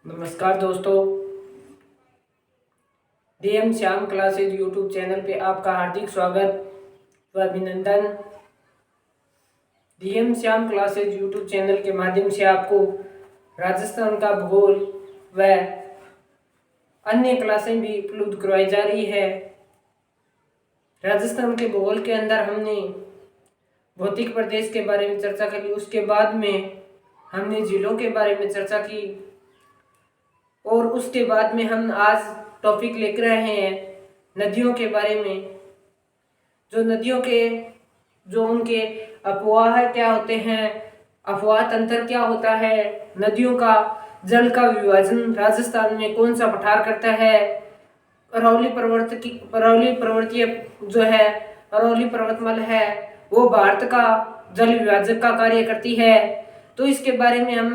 नमस्कार दोस्तों, DM Shyam classes YouTube channel पे आपका हार्दिक स्वागत व अभिनंदन। DM Shyam classes YouTube channel के माध्यम से आपको राजस्थान का भूगोल व अन्य क्लासें भी उपलब्ध करवाई जा रही है। राजस्थान के भूगोल के अंदर हमने भौतिक प्रदेश के बारे में चर्चा करी, उसके बाद में हमने जिलों के बारे में चर्चा की और उसके बाद में हम आज टॉपिक लेकर रहे हैं नदियों के बारे में। जो नदियों के जो उनके अफवाह क्या होते हैं, अफवाह तंत्र क्या होता है, नदियों का जल का विभाजन राजस्थान में कौन सा पठार करता है, अरवली पर्वतीय जो है अरवली पर्वतमाला है वो भारत का जल विभाजक का कार्य करती है। तो इसके बारे में हम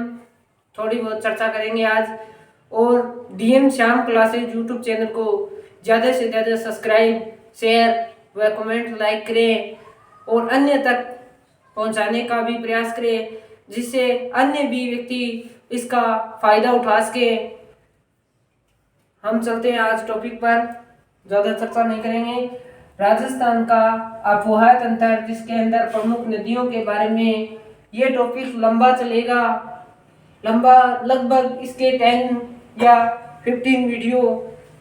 थोड़ी बहुत चर्चा करेंगे आज। और DM Shyam classes YouTube channel को ज़्यादा से ज़्यादा सब्सक्राइब, शेयर व कमेंट लाइक करें और अन्य तक पहुंचाने का भी प्रयास करें, जिससे अन्य भी व्यक्ति इसका फ़ायदा उठा सके। हम चलते हैं आज टॉपिक पर, ज़्यादा चर्चा नहीं करेंगे। राजस्थान का अफवाह तंत्र, जिसके अंदर प्रमुख नदियों के बारे में ये टॉपिक लंबा चलेगा, लगभग इसके 10 या 15 वीडियो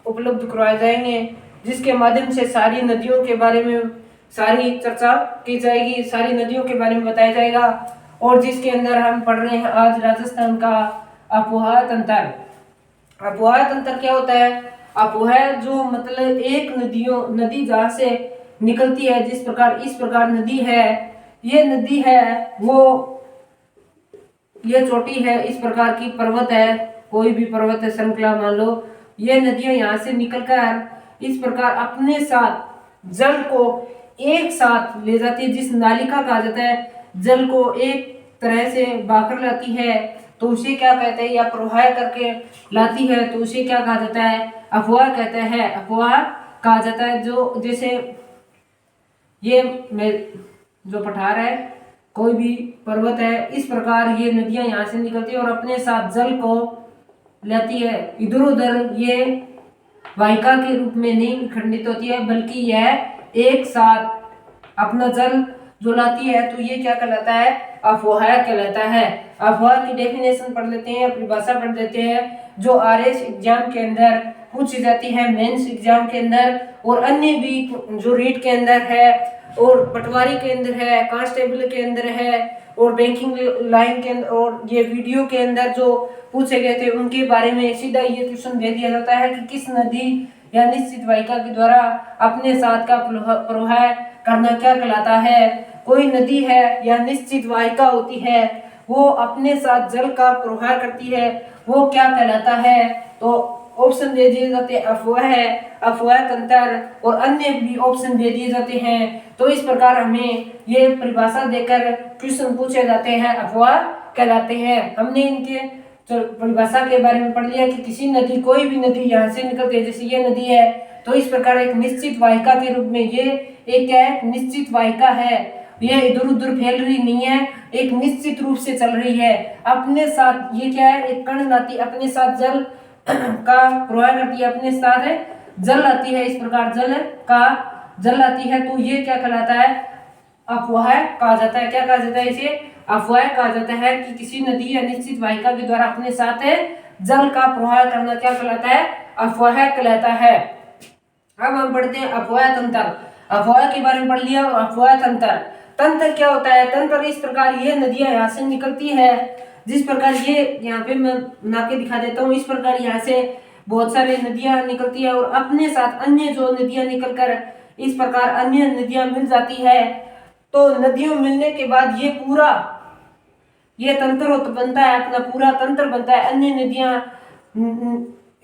उपलब्ध करवाए जाएंगे, जिसके माध्यम से सारी नदियों के बारे में सारी चर्चा की जाएगी, सारी नदियों के बारे में बताया जाएगा। और जिसके अंदर हम पढ़ रहे हैं आज राजस्थान का अफवाह तंत्र। अफवाह तंत्र क्या होता है? अफवाह जो मतलब एक नदी जहाँ से निकलती है, इस प्रकार नदी है, ये नदी है वो ये चोटी है, इस प्रकार की पर्वत है, कोई भी पर्वत है श्रृंखला मान लो, ये नदियां यहाँ से निकलकर इस प्रकार अपने साथ जल को एक साथ ले जाती है, जिस नालिका कहा जाता है, जल को एक तरह से बाकर लाती है तो उसे क्या कहते हैं, या प्रवाह करके लाती है तो उसे क्या कहा जाता है? अफवाह कहते हैं, अफवाह कहा जाता है। जो जैसे ये जो पठार है, कोई भी पर्वत है, इस प्रकार ये नदियां यहाँ से निकलती है और अपने साथ जल को लाती है। इधर उधर ये वाहिका के रूप में नहीं खंडित होती है, बल्कि यह एक साथ अपना जल जो लाती है, तो ये क्या कहलाता है? अफवाह कहलाता है। अफवाह की डेफिनेशन पढ़ लेते हैं, परिभाषा पढ़ लेते हैं, जो आरएस एग्जाम के अंदर पूछी जाती है, मेंस एग्जाम के अंदर और अन्य भी जो रीट के अंदर है और पटवारी के अंदर है, कांस्टेबल के अंदर है और बैंकिंग लाइन के अंदर, और ये वीडियो के अंदर जो पूछे गए थे उनके बारे में सीधा ये क्वेश्चन दे दिया जाता है कि किस नदी या निश्चित वाहिका के द्वारा अपने साथ का प्रवाह करना क्या कहलाता है। कोई नदी है या निश्चित वाहिका होती है, वो अपने साथ जल का प्रवाह करती है, वो क्या कहलाता है? तो ऑप्शन दे दिए जाते हैं, अफवाह है, अफवाह तंत्र, और अन्य भी ऑप्शन दे दिए जाते हैं। तो इस प्रकार हमें ये परिभाषा देकर क्वेश्चन पूछे जाते हैं, अफवाह कहलाते हैं। हमने इनके परिभाषा के बारे में पढ़ लिया कि किसी नदी, कोई भी नदी यहाँ से निकलती है, जैसे ये नदी है तो इस प्रकार एक निश्चित वाहिका के रूप में ये एक क्या है? निश्चित वाहिका है, ये इधर उधर फैल रही नहीं है, एक निश्चित रूप से चल रही है, अपने साथ ये क्या है? एक कण लाती, अपने साथ जल का प्रवाह करती है, अपने साथ है जल लाती है, इस प्रकार जल लाती है, तो ये क्या कहलाता है? अफवाह कहा जाता है। क्या कहा जाता है? इसे अफवाह कहा जाता है कि किसी नदी या निश्चित वाहिका के द्वारा अपने साथ है जल का प्रवाह करना क्या कहलाता है? अफवाह कहलाता है। अब हम पढ़ते हैं अफवाह तंत्र। अफवाह के बारे में पढ़ लिया। और अफवाह तंत्र क्या होता है? तंत्र इस प्रकार ये नदियां यहाँ से निकलती है, जिस प्रकार ये यहाँ पे मैं बना के दिखा देता हूँ, इस प्रकार यहाँ से बहुत सारी नदियां निकलती है और अपने साथ अन्य जो नदियां निकलकर इस प्रकार अन्य नदियां मिल जाती है। तो नदियों मिलने के बाद ये पूरा ये तंत्र बनता है, अपना पूरा तंत्र बनता है, अन्य नदियां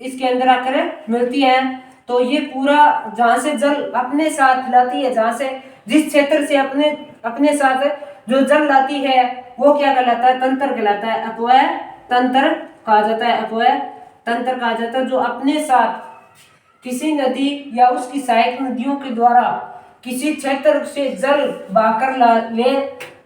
इसके अंदर आकर मिलती हैं, तो ये पूरा जहाँ से जल अपने साथ लाती है, जहाँ से जिस क्षेत्र से अपने साथ जो जल लाती है वो क्या कहलाता है? तंत्र कहलाता है। अफवाह तंत्र कहा जाता है, अफवाह तंत्र कहा जाता है। जो अपने साथ किसी नदी या उसकी सहायक नदियों के द्वारा किसी क्षेत्र से जल बहाकर ले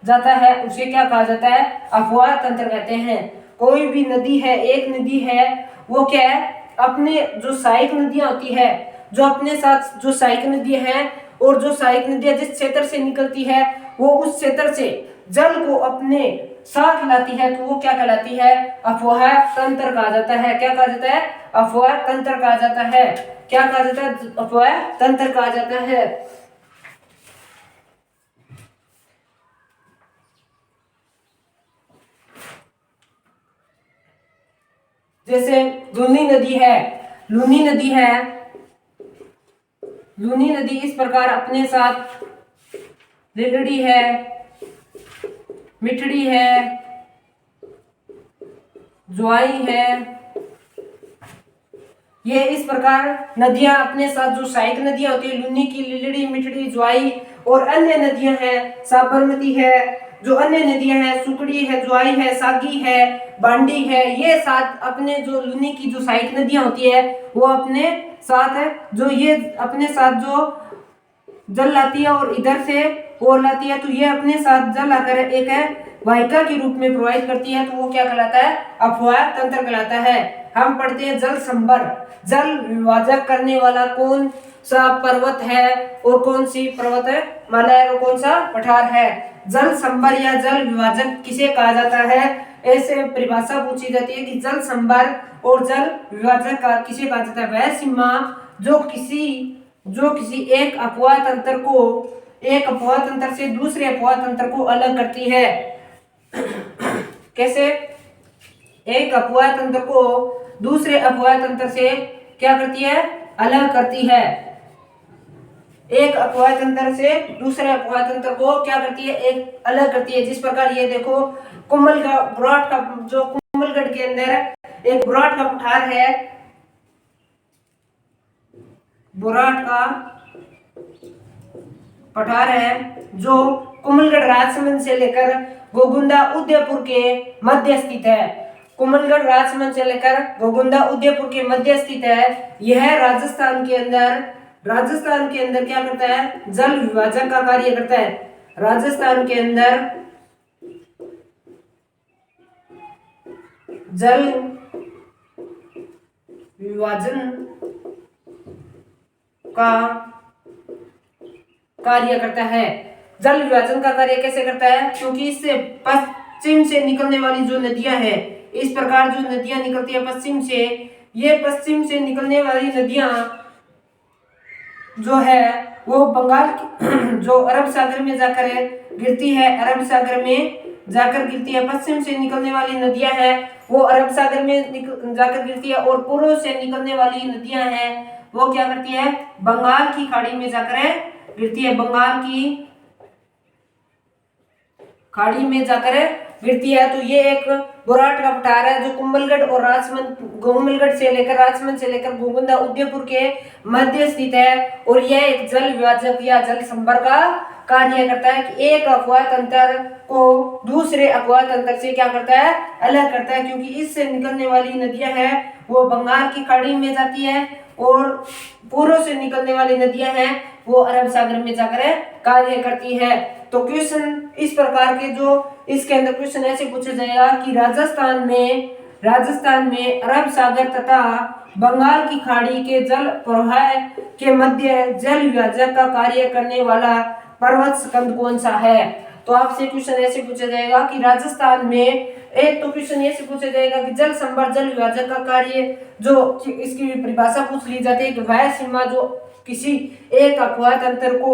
जाता है, उसे क्या कहा जाता है? अफवाह तंत्र कहते हैं। कोई भी नदी है, एक नदी है वो क्या है, अपने जो सहायक नदियां होती है, जो अपने साथ जो सहायक नदियां हैं और जो सहायक नदियां जिस क्षेत्र से निकलती है वो उस क्षेत्र से जल को अपने साथ लाती है, तो वो क्या कहलाती है, अफवाह तंत्र कहा जाता है। क्या कहा जाता है, अफवाह तंत्र कहा जाता है। क्या कहा जाता है, अफवाह तंत्र कहा जाता है। जैसे लूनी नदी है, लूनी नदी है, लूनी नदी इस प्रकार अपने साथ लिलड़ी है, मिठड़ी है, ज्वाई है, ये इस प्रकार नदियां अपने साथ जो सहायक नदियां होती है, लूनी की, लिलड़ी, मिठड़ी, ज्वाई और अन्य नदियां हैं, साबरमती है, जो अन्य नदियां हैं, सुकड़ी है, ज्वाई है, सागी है, बांडी है, ये साथ अपने जो लूनी की जो सहायक नदियां होती है वो अपने साथ है, जो ये अपने साथ जो जल लाती है और इधर से और लाती है, तो ये अपने साथ जल लाकर एक है वाहिका के रूप में प्रवाहित करती है, तो वो क्या कहलाता है, अफवाह तंत्र कहलाता है। हम पढ़ते हैं जल संभर, जल विभाजक करने वाला कौन सा पर्वत है और कौन सी पर्वत है माला है और कौन सा पठार है। जल संभर या जल विभाजक किसे कहा जाता है, ऐसे परिभाषा पूछी जाती है कि जल संभर और जल विभाजक का किसे कहा जाता है, वह सीमा जो किसी एक अपवाह तंत्र को, एक अपवाह तंत्र से दूसरे अपवाह तंत्र को अलग करती है। कैसे, एक अपवाह तंत्र को दूसरे अपवाह तंत्र से क्या करती है, अलग करती है। एक अपवाह तंत्र से दूसरे अपवाह तंत्र को क्या करती है, एक अलग करती है। जिस प्रकार ये देखो बुराट का जो कुंभलगढ़ के अंदर एक बुराट का पठार है, बुराट का पठार है जो कुंभलगढ़ राजसमंद से लेकर गोगुंदा उदयपुर के मध्य स्थित है। कुंभलगढ़ राजसमंद से लेकर गोगुंदा उदयपुर के मध्य स्थित है। यह राजस्थान के अंदर क्या करता है, जल विभाजन का कार्य करता है। राजस्थान के अंदर जल विभाजन का कार्य करता है। जल विभाजन का कार्य कैसे करता है, क्योंकि इससे पश्चिम से निकलने वाली जो नदियां हैं, इस प्रकार जो नदियां निकलती है पश्चिम से, ये पश्चिम से निकलने वाली नदियां जो है वो बंगाल जो अरब सागर में जाकर गिरती है, अरब सागर में जाकर गिरती है। पश्चिम से निकलने वाली नदियां हैं वो अरब सागर में जाकर गिरती है, और पूर्व से निकलने वाली नदियां हैं वो क्या करती है, बंगाल की खाड़ी में जाकर गिरती है, बंगाल की खाड़ी में जाकर गिरती है। तो ये एक बुराट का पठार है जो कुंभलगढ़ से लेकर गोगुंदा उदयपुर के मध्य स्थित है, और यह एक जल विभाजक या जल संभर का कार्य करता है कि एक अपवाह तंत्र को दूसरे अपवाह तंत्र से क्या करता है, अलग करता है। क्योंकि इससे निकलने वाली नदियां हैं वो बंगाल की खाड़ी में जाती है, और पूर्व से निकलने वाली नदियां हैं वो अरब सागर में जाकर कार्य करती है। तो क्वेश्चन इस प्रकार के जो इसके अंदर क्वेश्चन ऐसे पूछा जाएगा कि राजस्थान में अरब सागर तथा बंगाल की खाड़ी के जल प्रवाह के मध्य जल विभाजक का कार्य करने वाला पर्वत स्कंद कौन सा है। तो आपसे क्वेश्चन ऐसे पूछा जाएगा कि राजस्थान में, एक तो क्वेश्चन ऐसे पूछा जाएगा कि जल संभर जल विभाजक का कार्य, जो इसकी परिभाषा पूछ ली जाती है कि वह सीमा जो किसी एक अपवाह तंत्र को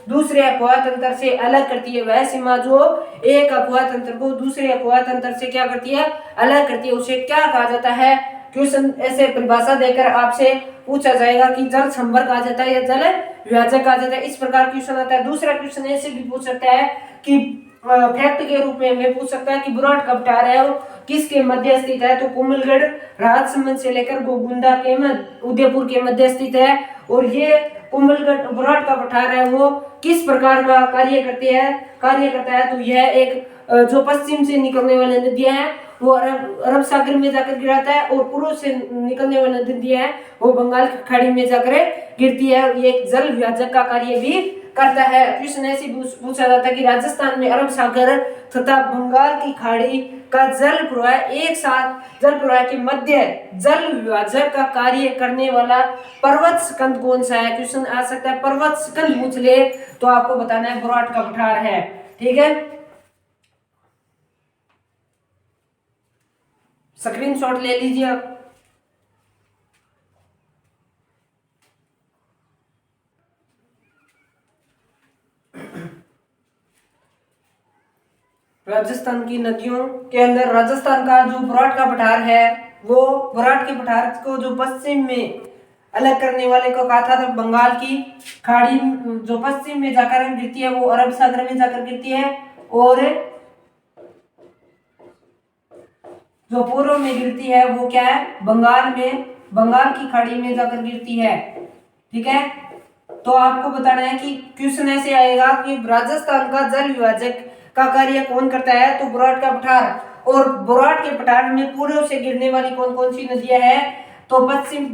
दूसरे अपवाह तंत्र से अलग करती है, वह सीमा जो एक अपवाह तंत्र को दूसरे अपवाह तंत्र से क्या करती है, अलग करती है, उसे क्या कहा जाता है। क्वेश्चन ऐसे परिभाषा देकर आपसे पूछा जाएगा कि जल संभर कहा जाता है या जल विभाजक कहा जाता है। इस प्रकार क्वेश्चन आता है। दूसरा क्वेश्चन ऐसे भी पूछ सकता है कि फैक्ट के रूप में हमें पूछ सकता है कि बुराट का पठार है वो किसके मध्य स्थित है, तो कुंभलगढ़ राजसमंद से लेकर गोगुंदा के उदयपुर के मध्य स्थित है। और ये कुंभलगढ़ बुराट का पठार है वो किस प्रकार का कार्य करता है, तो यह एक जो पश्चिम से निकलने वाली नदियां हैं वो अरब सागर में जाकर गिराता है, और पूर्व से निकलने वाली नदियां हैं वो बंगाल की खाड़ी में जाकर गिरती है। ये एक जल विभाजक का कार्य भी करता है। क्वेश्चन ऐसे पूछा जाता है कि राजस्थान में अरब सागर तथा बंगाल की खाड़ी का जल प्रवाह एक साथ जल प्रवाह के मध्य जल विभाजक का कार्य करने वाला पर्वत स्कंद कौन सा है। क्वेश्चन आ सकता है पर्वत स्कंद पूछ ले तो आपको बताना है बुराट का पठार है। ठीक है, स्क्रीनशॉट ले लीजिए आप। राजस्थान की नदियों के अंदर राजस्थान का जो बुराट का पठार है, वो बुराट के पठार को जो पश्चिम में अलग करने वाले को कहा था तो बंगाल की खाड़ी जो पश्चिम में जाकर गिरती है वो अरब सागर में जाकर गिरती है, और जो पूर्व में गिरती है वो क्या है, बंगाल में, बंगाल की खाड़ी में जाकर गिरती है। ठीक है, तो आपको बताना है कि क्वेश्चन ऐसे आएगा कि राजस्थान का जल विभाजक का कार्य कौन करता है, तो बुराट का पठार। और बुराट के पठार में पूर्व से गिरने वाली कौन कौन सी नदियां हैं, तो पश्चिम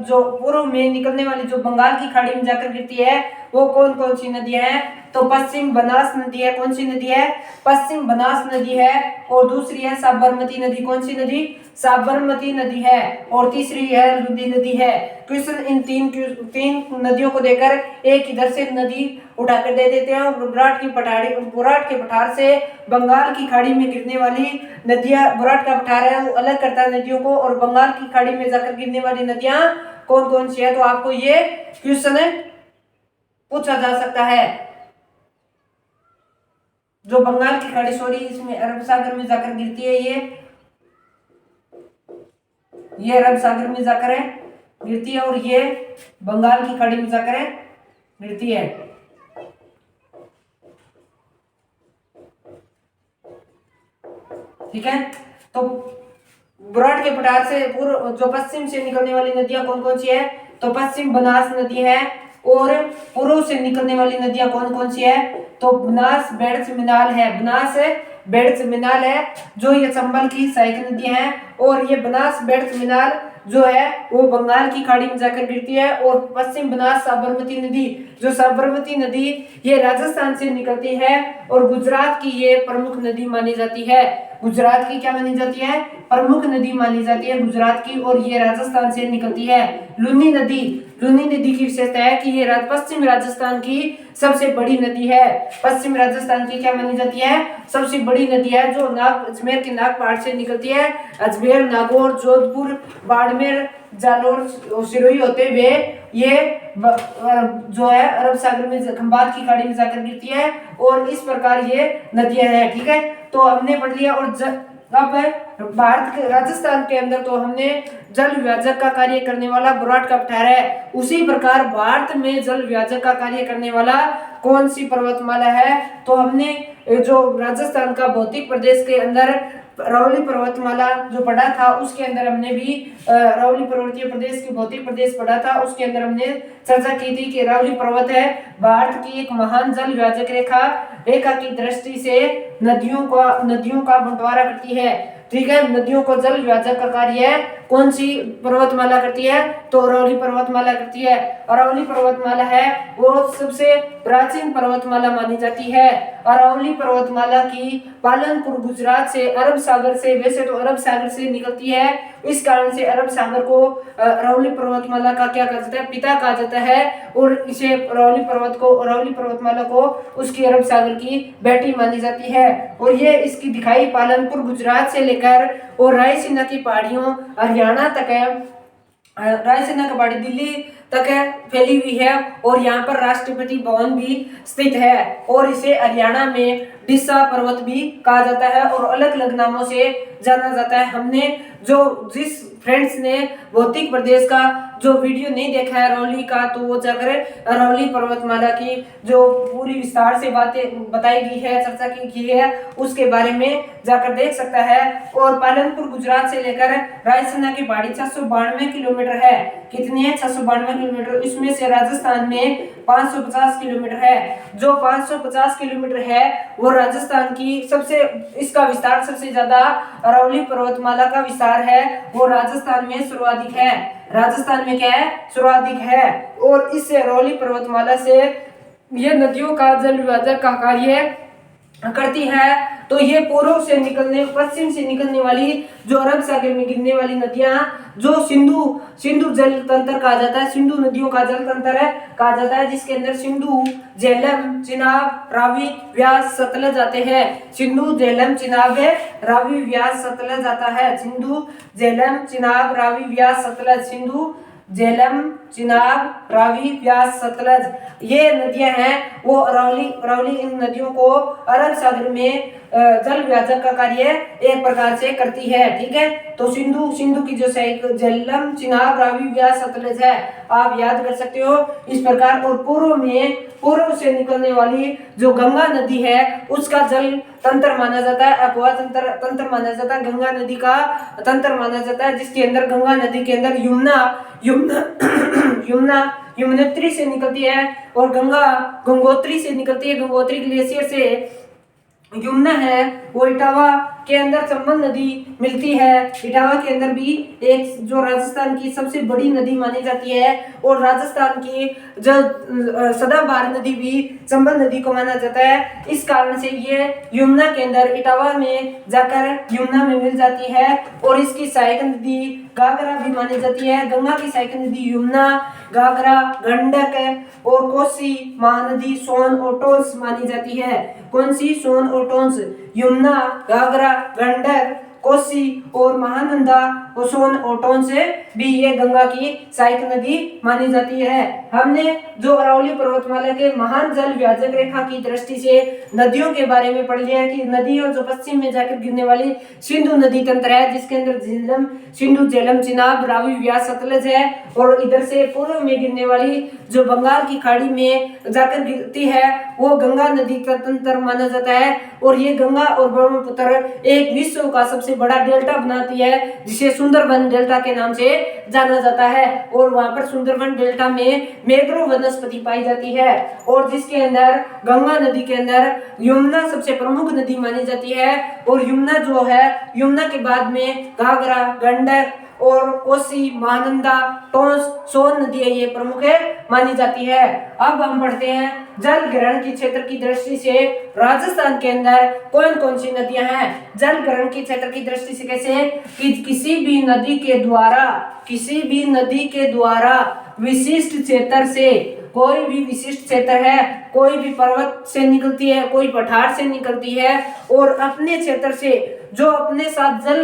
जो पूर्व में निकलने वाली जो बंगाल की खाड़ी में जाकर गिरती है वो कौन कौन सी नदियां हैं, तो पश्चिम बनास नदी है। कौन सी नदी है, पश्चिम बनास नदी है। और दूसरी है साबरमती नदी। कौन सी नदी, साबरमती नदी है। और तीसरी है लुधी नदी है। क्वेश्चन इन तीन नदियों को देकर एक इधर से नदी उठाकर दे देते हैं और बुराट के पठार से बंगाल की खाड़ी में गिरने वाली नदियां, बुराट का पठार है वो अलग करता है नदियों को, और बंगाल की खाड़ी में जाकर गिरने वाली नदियां कौन कौन सी है। तो आपको ये क्वेश्चन पूछा जा सकता है। जो बंगाल की खाड़ी, सॉरी, इसमें अरब सागर में जाकर गिरती है, ये अरब सागर में जाकर है गिरती है, और ये बंगाल की खाड़ी में जाकर है गिरती है। ठीक है, तो बुराट के पठार से पूर्व जो पश्चिम से निकलने वाली नदियां कौन कौन सी है, तो पश्चिम बनास नदी है। और पूर्व से निकलने वाली नदियां कौन कौन सी है, तो बनास बेड़च मिनाल है। बनास बेड़च मिनाल है जो ये चंबल की सहायक नदियां हैं, और ये बनास बेड़च मिनाल जो है वो बंगाल की खाड़ी में जाकर गिरती है। और पश्चिम बनास साबरमती नदी, जो साबरमती नदी ये राजस्थान से निकलती है और गुजरात की ये प्रमुख नदी मानी जाती है। गुजरात की क्या मानी जाती है, प्रमुख नदी मानी जाती है गुजरात की, और ये राजस्थान से निकलती है। लूनी नदी, लूनी नदी की विशेषता है कि ये पश्चिम राजस्थान की सबसे बड़ी नदी है। पश्चिम राजस्थान की क्या मानी जाती है, सबसे बड़ी नदी है, जो अजमेर के नाग पहाड़ से निकलती है। अजमेर, नागौर, जोधपुर, बाड़मेर, जालोर, सिरोही होते हुए ये जो है अरब सागर में खंबात की खाड़ी में जाकर गिरती है, और इस प्रकार ये नदियां हैं। ठीक है, तो हमने पढ़ लिया। और अब भारत के राजस्थान के अंदर तो हमने जल विभाजक का कार्य करने वाला बुराट का पठार है। उसी प्रकार भारत में जल विभाजक का कार्य करने वाला कौन सी पर्वतमाला है, तो हमने जो राजस्थान का भौतिक प्रदेश के अंदर अरावली पर्वतमाला जो पढ़ा था, उसके अंदर हमने भी अरावली पर्वतीय प्रदेश के भौतिक प्रदेश पढ़ा था। उसके अंदर हमने चर्चा की थी कि अरावली पर्वत है भारत की एक महान जल विभाजक रेखा की दृष्टि से नदियों का बंटवारा करती है। ठीक है, नदियों को जल विभाजक का कार्य कौन सी पर्वतमाला करती है, तो अरावली पर्वतमाला करती है। अरावली पर्वतमाला है वो सबसे प्राचीन पर्वतमाला मानी जाती है। अरावली पर्वतमाला की पालनपुर गुजरात से अरब सागर से, वैसे तो अरब सागर से निकलती है, इस कारण से अरब सागर को अरावली पर्वतमाला का क्या कहा जाता है, पिता कहा जाता है। और इसे अरावली पर्वतमाला को उसकी अरब सागर की बेटी मानी जाती है। और ये इसकी दिखाई पालनपुर गुजरात से लेकर और रायसीना की पहाड़ियों हरियाणा तक है, रायसीना की पहाड़ी दिल्ली तक है फैली हुई है। और यहाँ पर राष्ट्रपति भवन भी स्थित है। और इसे हरियाणा में डिस्सा पर्वत भी कहा जाता है और अलग अलग नामों से जाना जाता है। हमने जिस फ्रेंड्स ने भौतिक प्रदेश का जो वीडियो नहीं देखा है अरावली का, तो वो जाकर अरावली पर्वतमाला की जो पूरी विस्तार से बातें बताई गई है, चर्चा की है, उसके बारे में जाकर देख सकता है। और पालनपुर गुजरात से लेकर रायसीना की पहाड़ी 692 किलोमीटर है। कितनी है, 692 किलोमीटर। इसमें से राजस्थान में 550 किलोमीटर है। जो 550 किलोमीटर है वो राजस्थान की इसका विस्तार सबसे ज्यादा अरावली पर्वतमाला का विस्तार है वो राजस्थान में सर्वाधिक है। राजस्थान में क्या है, सर्वाधिक है। और इस अरावली पर्वतमाला से ये नदियों का जल विभाजक का कार्य करती है। तो ये पूर्व से निकलने, पश्चिम से निकलने वाली जो अरब सागर में गिरने वाली नदियां, जो सिंधु जल तंत्र कहा जाता है, सिंधु नदियों का जल तंत्र है कहा जाता है, जिसके अंदर सिंधु, झेलम, चिनाब, रावी, व्यास, सतलज आते हैं। सिंधु, झेलम, चिनाब, रावी, व्यास, सतलज आता है। सिंधु, झेलम, चिनाब, रावी, व्यास, सतलज। सिंधु, झेलम, चिनाब, रावी, व्यास, सतलज, ये नदियां हैं वो अरावली इन नदियों को अरब सागर में जल विभाजक का कार्य एक प्रकार से करती है। ठीक है, तो सिंधु की जो झेलम, चिनाब, रावी, व्यास, सतलज है, आप याद कर सकते हो इस प्रकार। और पूर्व से निकलने वाली जो गंगा नदी है उसका जल तंत्र माना जाता है, अपवा तंत्र माना जाता है, गंगा नदी का तंत्र माना जाता है, जिसके अंदर गंगा नदी के अंदर यमुनोत्री से निकलती है और गंगोत्री से निकलती है। गंगोत्री ग्लेशियर से यमुना है वो इटावा के अंदर चंबल नदी मिलती है। इटावा के अंदर भी एक जो राजस्थान की सबसे बड़ी नदी मानी जाती है और राजस्थान की जो सदाबहार नदी भी चंबल नदी को माना जाता है। इस कारण से ये यमुना के अंदर इटावा में जाकर यमुना में मिल जाती है और इसकी सहायक नदी घाघरा भी मानी जाती है। गंगा की सहायक नदी यमुना, घाघरा, गंडक और कोसी, महानदी, सोन और टोंस मानी जाती है। कौन सी? सोन और टोंस। यमुना, घाघरा, गंडक, कोसी और महानंदा और सोन और टोंस से भी ये गंगा की सहायक नदी मानी जाती है। हमने जो अरावली पर्वतमाला के महान जल विभाजक रेखा की दृष्टि से नदियों के बारे में पढ़ लिया है कि नदियों जो पश्चिम में जाकर गिरने वाली सिंधु नदी तंत्र है, जिसके अंदर सिंधु, झेलम, चिनाब, रावी, व्यास, सतलज है, और इधर से पूर्व में गिरने वाली जो बंगाल की खाड़ी में जाकर गिरती है वो गंगा नदी का तंत्र माना जाता है। और ये गंगा और ब्रह्मपुत्र एक विश्व का सबसे बड़ा डेल्टा बनाती है, जिसे सुंदरबन डेल्टा के नाम से जाना जाता है। और वहां पर सुंदरबन डेल्टा में मैंग्रोव वनस्पति पाई जाती है और जिसके अंदर गंगा नदी के अंदर यमुना सबसे प्रमुख नदी मानी जाती है। और यमुना जो है, यमुना के बाद में घाघरा, गंडक और कोसी, महानंदा, टोंस, सोन नदियां ये प्रमुख मानी जाती है। अब हम पढ़ते हैं जल ग्रहण की क्षेत्र की दृष्टि से राजस्थान के अंदर कौन कौन सी नदियां हैं। जल ग्रहण की क्षेत्र की दृष्टि से कैसे कि किसी भी नदी के द्वारा विशिष्ट क्षेत्र से, कोई भी विशिष्ट क्षेत्र है, कोई भी पर्वत से निकलती है, कोई पठार से निकलती है और अपने क्षेत्र से जो अपने साथ जल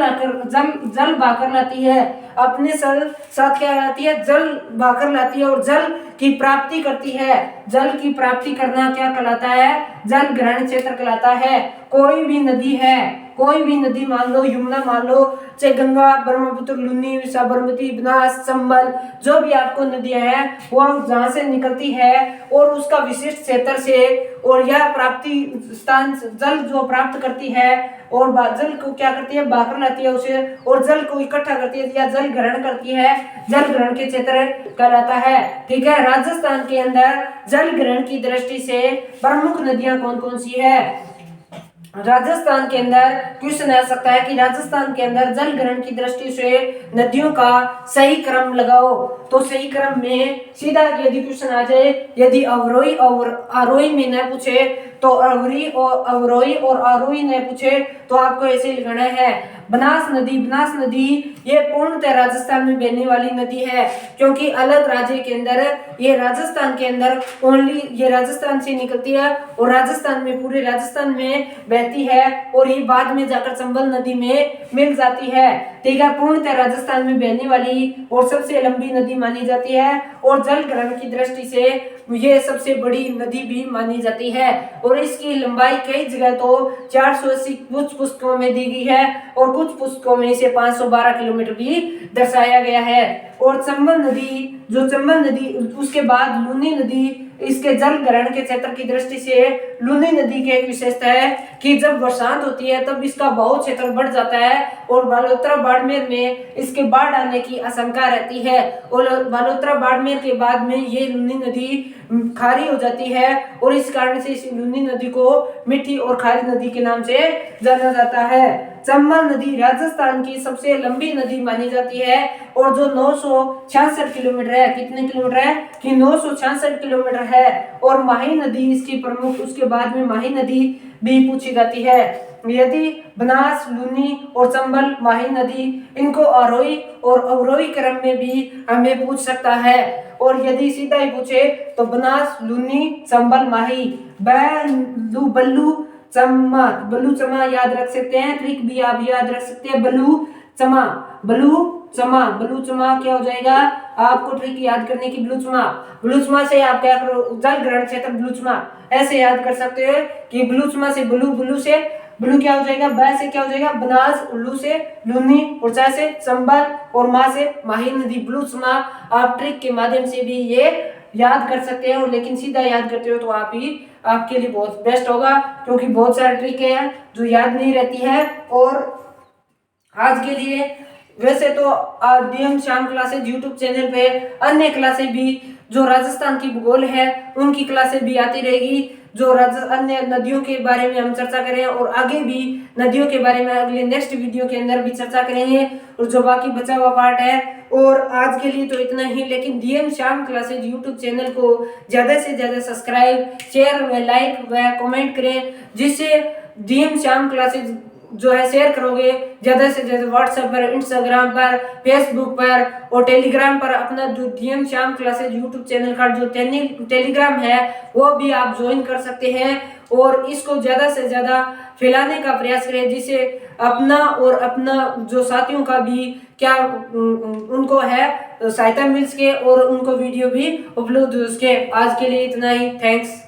बहाकर लाती है, अपने साथ क्या लाती है? जल बहाकर लाती है और जल की प्राप्ति करती है। जल की प्राप्ति करना क्या कहलाता है? जल ग्रहण क्षेत्र कहलाता है। कोई भी नदी मान लो, यमुना मान लो, चाहे गंगा, ब्रह्मपुत्र, लुनी, साबरमती, बनास, चंबल, जो भी आपको नदियां हैं वो जहाँ से निकलती है और उसका विशिष्ट क्षेत्र से और यह प्राप्ति स्थान जल जो प्राप्त करती है और जल को क्या करती है? बहाकर लाती है उसे और जल को इकट्ठा करती है या जल ग्रहण करती है, जल ग्रहण के क्षेत्र कहलाता है। ठीक है, राजस्थान के अंदर जल ग्रहण की दृष्टि से प्रमुख नदियां कौन कौन सी है? राजस्थान के अंदर क्वेश्चन आ सकता है कि राजस्थान के अंदर जल ग्रहण की दृष्टि से नदियों का सही क्रम लगाओ। तो सही क्रम में सीधा यदि क्वेश्चन आ जाए, यदि अवरोही और आरोही में न पूछे तो अवरोही और आरोही ने पूछे तो आपको ऐसे लिखना है बनास नदी ये पूर्णतः राजस्थान में बहने वाली नदी है, क्योंकि अलग राज्य के अंदर ये राजस्थान के अंदर ओनली ये राजस्थान से निकलती है और राजस्थान में पूरे राजस्थान में बहती है और ये बाद में जाकर चंबल नदी में मिल जाती है। ठीक है, पूर्णतः राजस्थान में बहने वाली और सबसे लंबी नदी मानी जाती है और जल ग्रहण की दृष्टि से ये सबसे बड़ी नदी भी मानी जाती है और इसकी लंबाई कई जगह तो 480 कुछ पुस्तकों में दी गई है और कुछ पुस्तकों में इसे 512 किलोमीटर भी दर्शाया गया है। और चंबल नदी उसके बाद लूनी नदी, इसके जल ग्रहण के क्षेत्र की दृष्टि से लूनी नदी की एक विशेषता है कि जब बरसात होती है तब इसका बहाव क्षेत्र बढ़ जाता है और बालोतरा बाड़मेर में इसके बाढ़ आने की आशंका रहती है और बालोतरा बाड़मेर के बाद में ये लूनी नदी खारी हो जाती है और इस कारण से इस लूनी नदी को मीठी और खारी नदी के नाम से जाना जाता है। चंबल नदी राजस्थान की सबसे लंबी नदी मानी जाती है और जो 966 किलोमीटर है। कितने किलोमीटर है कि 966 किलोमीटर है। और माही नदी इसकी प्रमुख, उसके बाद में माही नदी भी पूछी जाती है। यदि बनास, लूनी और चंबल, माही नदी, इनको आरोही और अवरोही क्रम में भी हमें पूछ सकता है। और यदि सीधा ही पूछे तो बनास, लूनी, चंबल, माही, बल्लू, बल्लू चमा, बल्लू चमा याद रख सकते हैं। ट्रिक भी आप याद रख सकते हैं, बल्लू चमा, बल्लू चमा, बल्लू चमा क्या हो जाएगा आपको ट्रिक याद करने की, ब्लू चमा। ब्लू चमा से आप क्या करो, जल ग्रहण क्षेत्र ब्लू चमा ऐसे याद कर सकते हैं कि ब्लू चमा से ब्लू, ब्लू से ब्लू क्या हो जाएगा, ब से क्या हो जाएगा बनास, उल्लू से लूनी, और चा से चंबल और माँ से माही नदी, ब्लू चमा। आप ट्रिक के माध्यम से भी ये याद कर सकते हो, लेकिन सीधा याद करते हो तो आप ही आपके लिए बहुत बेस्ट होगा, क्योंकि बहुत सारे ट्रिक है जो याद नहीं रहती है। और आज के लिए वैसे तो DM Shyam classes YouTube channel पे अन्य क्लासेज भी जो राजस्थान की भूगोल है उनकी क्लासेज भी आती रहेगी, जो अन्य नदियों के बारे में हम चर्चा करें और आगे भी नदियों के बारे में अगले नेक्स्ट वीडियो के अंदर भी चर्चा करेंगे, और जो बाकी बचा हुआ पार्ट है। और आज के लिए तो इतना ही, लेकिन DM Shyam classes YouTube channel को ज़्यादा से ज़्यादा सब्सक्राइब, शेयर व लाइक व कमेंट करें, जिससे डीएम श्याम क्लासेज जो है शेयर करोगे ज़्यादा से ज़्यादा व्हाट्सएप पर, इंस्टाग्राम पर, फेसबुक पर और टेलीग्राम पर अपना जो DM Shyam classes YouTube channel का जो टेलीग्राम है वो भी आप ज्वाइन कर सकते हैं। और इसको ज़्यादा से ज़्यादा फैलाने का प्रयास करें, जिससे अपना और अपना जो साथियों का भी क्या उनको है सहायता मिल सके और उनको वीडियो भी उपलब्ध हो सके। आज के लिए इतना ही, थैंक्स।